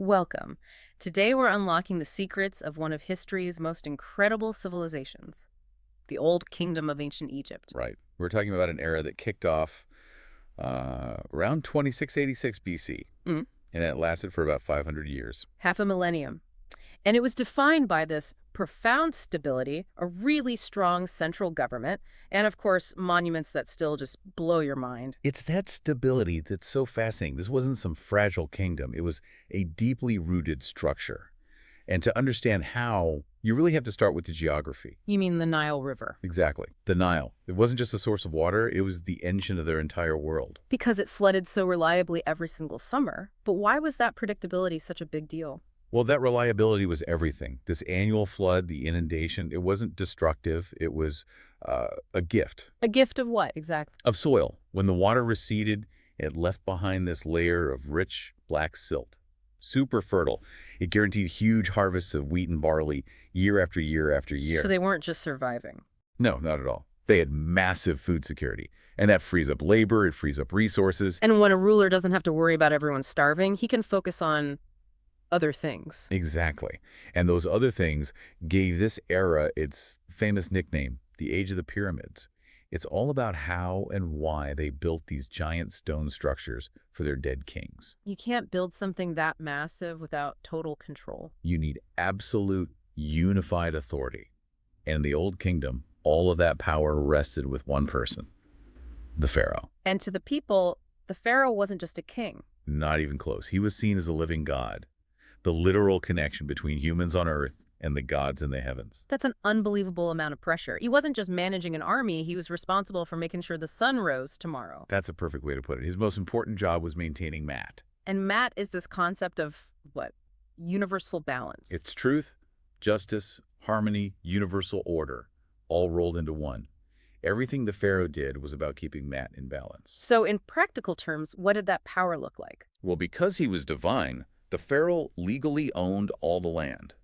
Welcome. Today we're unlocking the secrets of one of history's most incredible civilizations, the Old Kingdom of Ancient Egypt. Right. We're talking about an era that kicked off around 2686 BC, Mm, and it lasted for about 500 years. half a millennium. And it was defined by this profound stability, a really strong central government, and of course, monuments that still just blow your mind. It's that stability that's so fascinating. This wasn't some fragile kingdom. It was a deeply rooted structure. And to understand how, you really have to start with the geography. You mean the Nile River? Exactly. The Nile. It wasn't just a source of water, it was the engine of their entire world. Because it flooded so reliably every single summer. But why was that predictability such a big deal? Well, that reliability was everything. This annual flood, the inundation, it wasn't destructive. It was a gift A gift of what, exactly? of soil. When the water receded, it left behind this layer of rich black silt. Super fertile. It guaranteed huge harvests of wheat and barley year after year after year. So they weren't just surviving. No, not at all. They had massive food security. And that frees up labor, it frees up resources. And when a ruler doesn't have to worry about everyone starving, he can focus on other things. Exactly. And those other things gave this era its famous nickname, the Age of the Pyramids. It's all about how and why they built these giant stone structures for their dead kings. You can't build something that massive without total control. You need absolute unified authority. And in the Old Kingdom, all of that power rested with one person, the Pharaoh. And to the people, the pharaoh wasn't just a king. Not even close. He was seen as a living god, the literal connection between humans on earth and the gods in the heavens. That's an unbelievable amount of pressure. He wasn't just managing an army, he was responsible for making sure the sun rose tomorrow. That's a perfect way to put it. His most important job was maintaining Maat. And Maat is this concept of, what, universal balance. It's truth, justice, harmony, universal order, all rolled into one. Everything the Pharaoh did was about keeping Maat in balance. So in practical terms, what did that power look like? Well, because he was divine, the Pharaoh legally owned all the land.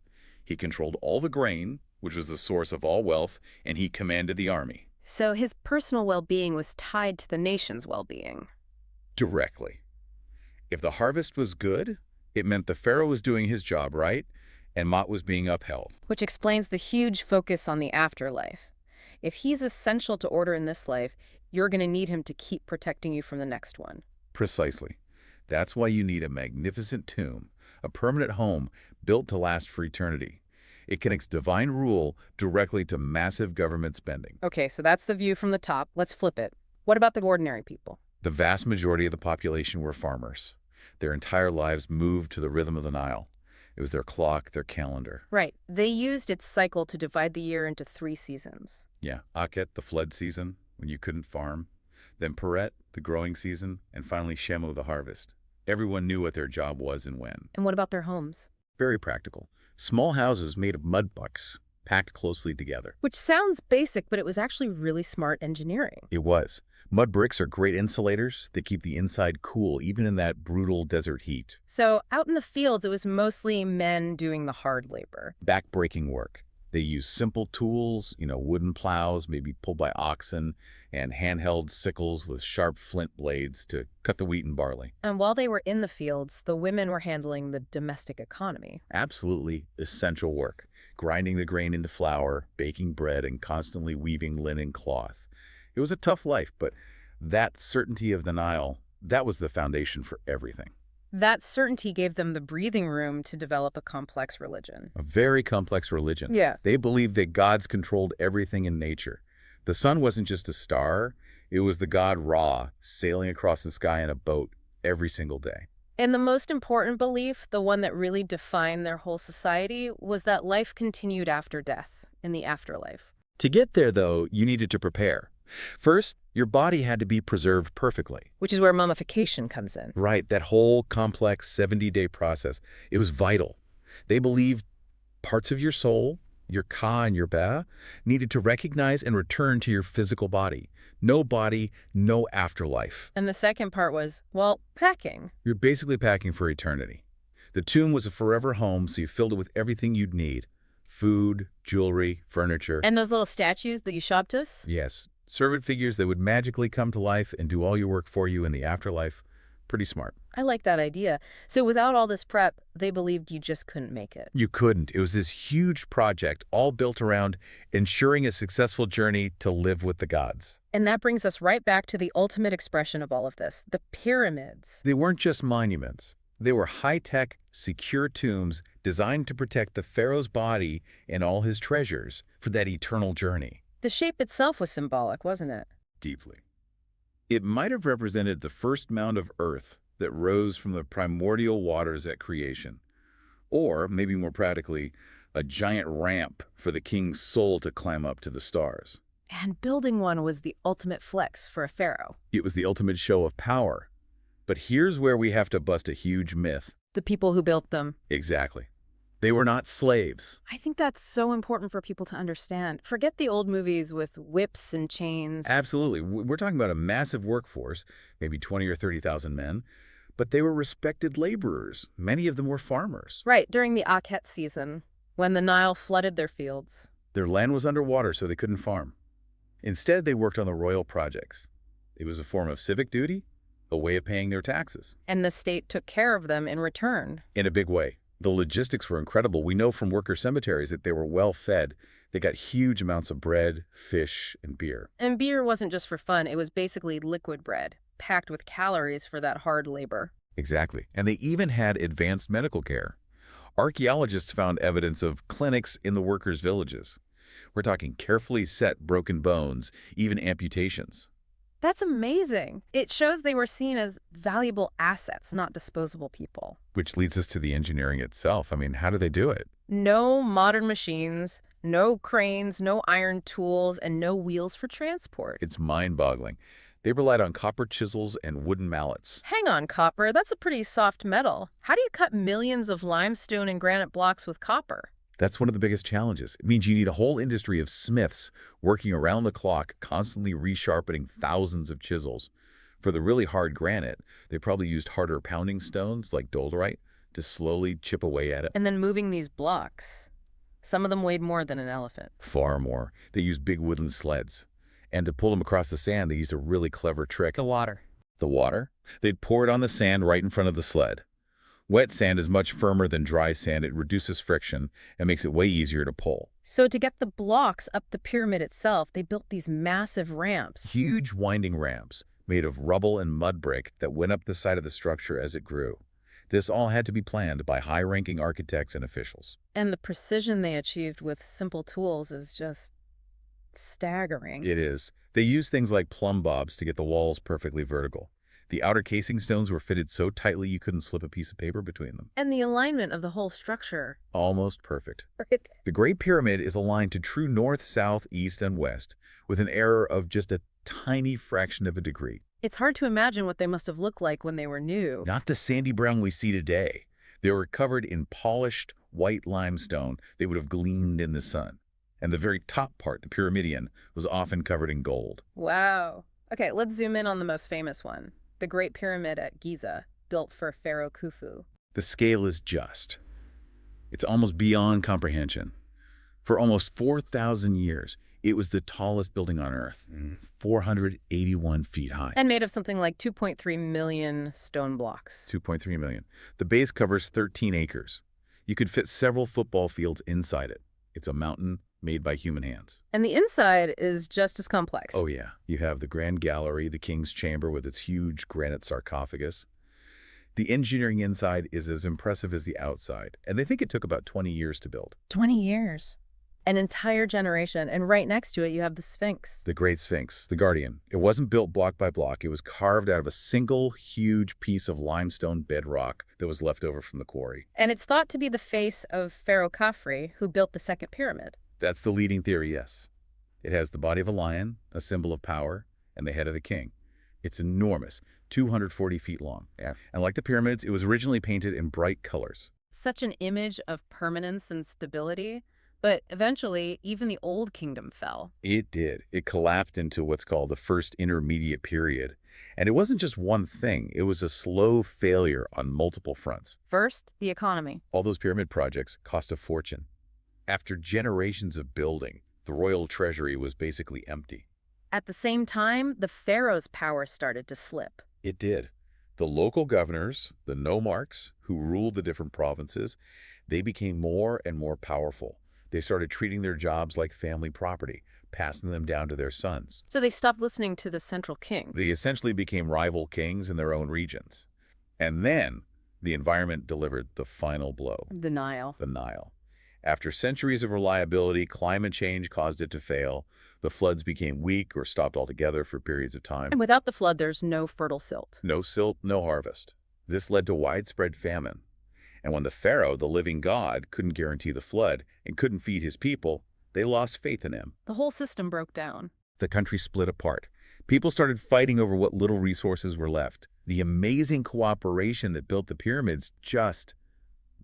He controlled all the grain, which was the source of all wealth, and he commanded the army. So his personal well-being was tied to the nation's well-being. Directly. If the harvest was good, it meant the Pharaoh was doing his job right, and Maat was being upheld. Which explains the huge focus on the afterlife. If he's essential to order in this life, you're going to need him to keep protecting you from the next one. Precisely. That's why you need a magnificent tomb, a permanent home built to last for eternity. It connects divine rule directly to massive government spending. Okay, so that's the view from the top. Let's flip it. What about the ordinary people? The vast majority of the population were farmers. Their entire lives moved to the rhythm of the Nile. It was their clock, their calendar. Right. They used its cycle to divide the year into 3 seasons. Yeah, Akhet, the flood season, when you couldn't farm. Then Peret, the growing season, and finally Shemu, the harvest. Everyone knew what their job was and when. And what about their homes? Very practical. Small houses made of mud bucks, packed closely together. Which sounds basic, but it was actually really smart engineering. It was. Mud bricks are great insulators. They keep the inside cool, even in that brutal desert heat. So out in the fields, it was mostly men doing the hard labor. Back-breaking work. They used simple tools, wooden plows, maybe pulled by oxen, and handheld sickles with sharp flint blades to cut the wheat and barley. And while they were in the fields, the women were handling the domestic economy. Absolutely essential work. Grinding the grain into flour, baking bread, and constantly weaving linen cloth. It was a tough life, but that certainty of the Nile, that was the foundation for everything. That certainty gave them the breathing room to develop a complex religion. A very complex religion. Yeah. They believed that gods controlled everything in nature. The sun wasn't just a star, it was the god Ra sailing across the sky in a boat every single day. And the most important belief, the one that really defined their whole society, was that life continued after death, in the afterlife. To get there, though, you needed to prepare. First, your body had to be preserved perfectly. Which is where mummification comes in. Right, that whole complex 70-day process. It was vital. They believed parts of your soul, your ka and your ba, needed to recognize and return to your physical body. No body, no afterlife. And the second part was, well, packing. You're basically packing for eternity. The tomb was a forever home, so you filled it with everything you'd need. Food, jewelry, furniture. And those little statues that you shopped us? Yes, servant figures that would magically come to life and do all your work for you in the afterlife. Pretty smart. I like that idea. So without all this prep, they believed you just couldn't make it. You couldn't. It was this huge project all built around ensuring a successful journey to live with the gods. And that brings us right back to the ultimate expression of all of this, the pyramids. They weren't just monuments. They were high-tech, secure tombs designed to protect the pharaoh's body and all his treasures for that eternal journey. The shape itself was symbolic, wasn't it? Deeply. It might have represented the first mound of earth that rose from the primordial waters at creation. Or, maybe more practically, a giant ramp for the king's soul to climb up to the stars. And building one was the ultimate flex for a pharaoh. It was the ultimate show of power. But here's where we have to bust a huge myth. The people who built them. Exactly. They were not slaves. I think that's so important for people to understand. Forget the old movies with whips and chains. Absolutely. We're talking about a massive workforce, maybe 20 or 30,000 men, but they were respected laborers. Many of them were farmers. Right, during the Akhet season, when the Nile flooded their fields. Their land was underwater, so they couldn't farm. Instead, they worked on the royal projects. It was a form of civic duty, a way of paying their taxes. And the state took care of them in return. In a big way. The logistics were incredible. We know from worker cemeteries that they were well fed. They got huge amounts of bread, fish, and beer. And beer wasn't just for fun. It was basically liquid bread, packed with calories for that hard labor. Exactly. And they even had advanced medical care. Archaeologists found evidence of clinics in the workers' villages. We're talking carefully set broken bones, even amputations. That's amazing. It shows they were seen as valuable assets, not disposable people. Which leads us to the engineering itself. I mean, how do they do it? No modern machines, no cranes, no iron tools, and no wheels for transport. It's mind-boggling. They relied on copper chisels and wooden mallets. Hang on, copper. That's a pretty soft metal. How do you cut millions of limestone and granite blocks with copper? That's one of the biggest challenges. It means you need a whole industry of smiths working around the clock, constantly resharpening thousands of chisels. For the really hard granite, they probably used harder pounding stones like dolerite to slowly chip away at it. And then moving these blocks. Some of them weighed more than an elephant. Far more. They used big wooden sleds. And to pull them across the sand, they used a really clever trick. The water. The water? They'd pour it on the sand right in front of the sled. Wet sand is much firmer than dry sand. It reduces friction and makes it way easier to pull. So to get the blocks up the pyramid itself, they built these massive ramps. Huge winding ramps made of rubble and mud brick that went up the side of the structure as it grew. This all had to be planned by high-ranking architects and officials. And the precision they achieved with simple tools is just staggering. It is. They used things like plumb bobs to get the walls perfectly vertical. The outer casing stones were fitted so tightly you couldn't slip a piece of paper between them. And the alignment of the whole structure. Almost perfect. Right. The Great Pyramid is aligned to true north, south, east, and west, with an error of just a tiny fraction of a degree. It's hard to imagine what they must have looked like when they were new. Not the sandy brown we see today. They were covered in polished white limestone. They would have gleamed in the sun. And the very top part, the pyramidion, was often covered in gold. Wow. Okay, let's zoom in on the most famous one. The Great Pyramid at Giza, built for Pharaoh Khufu. The scale is just. It's almost beyond comprehension. For almost 4,000 years, it was the tallest building on Earth, 481 feet high. And made of something like 2.3 million stone blocks. 2.3 million. The base covers 13 acres. You could fit several football fields inside it. It's a mountain made by human hands. And the inside is just as complex. Oh yeah, you have the Grand Gallery, the King's Chamber with its huge granite sarcophagus. The engineering inside is as impressive as the outside, and they think it took about 20 years to build. 20 years. An entire generation, and right next to it you have the Sphinx. The Great Sphinx, the Guardian. It wasn't built block by block. It was carved out of a single huge piece of limestone bedrock that was left over from the quarry. And it's thought to be the face of Pharaoh Khafre, who built the second pyramid. That's the leading theory, yes. It has the body of a lion, a symbol of power, and the head of the king. It's enormous, 240 feet long. Yeah. And like the pyramids, it was originally painted in bright colors. Such an image of permanence and stability. But eventually, even the Old Kingdom fell. It did. It collapsed into what's called the First Intermediate Period. And it wasn't just one thing. It was a slow failure on multiple fronts. First, the economy. All those pyramid projects cost a fortune. After generations of building, the royal treasury was basically empty. At the same time, the pharaoh's power started to slip. It did. The local governors, the nomarchs, who ruled the different provinces, they became more and more powerful. They started treating their jobs like family property, passing them down to their sons. So they stopped listening to the central king. They essentially became rival kings in their own regions. And then the environment delivered the final blow, The Nile. the Nile. After centuries of reliability, climate change caused it to fail. The floods became weak or stopped altogether for periods of time. And without the flood, there's no fertile silt. No silt, no harvest. This led to widespread famine. And when the Pharaoh, the living god, couldn't guarantee the flood and couldn't feed his people, they lost faith in him. The whole system broke down. The country split apart. People started fighting over what little resources were left. The amazing cooperation that built the pyramids just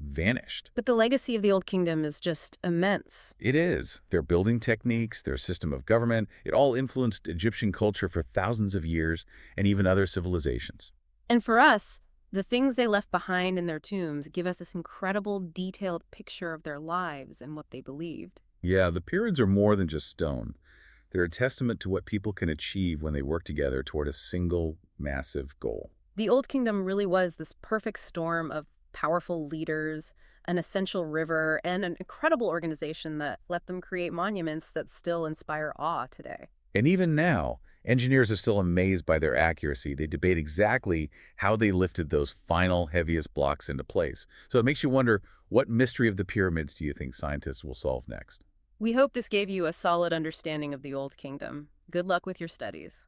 vanished. But the legacy of the Old Kingdom is just immense. It is. Their building techniques, their system of government, it all influenced Egyptian culture for thousands of years and even other civilizations. And for us, the things they left behind in their tombs give us this incredible, detailed picture of their lives and what they believed. Yeah, the pyramids are more than just stone. They're a testament to what people can achieve when they work together toward a single, massive goal. The Old Kingdom really was this perfect storm of powerful leaders, an essential river, and an incredible organization that let them create monuments that still inspire awe today. And even now, engineers are still amazed by their accuracy. They debate exactly how they lifted those final, heaviest blocks into place. So it makes you wonder, what mystery of the pyramids do you think scientists will solve next? We hope this gave you a solid understanding of the Old Kingdom. Good luck with your studies.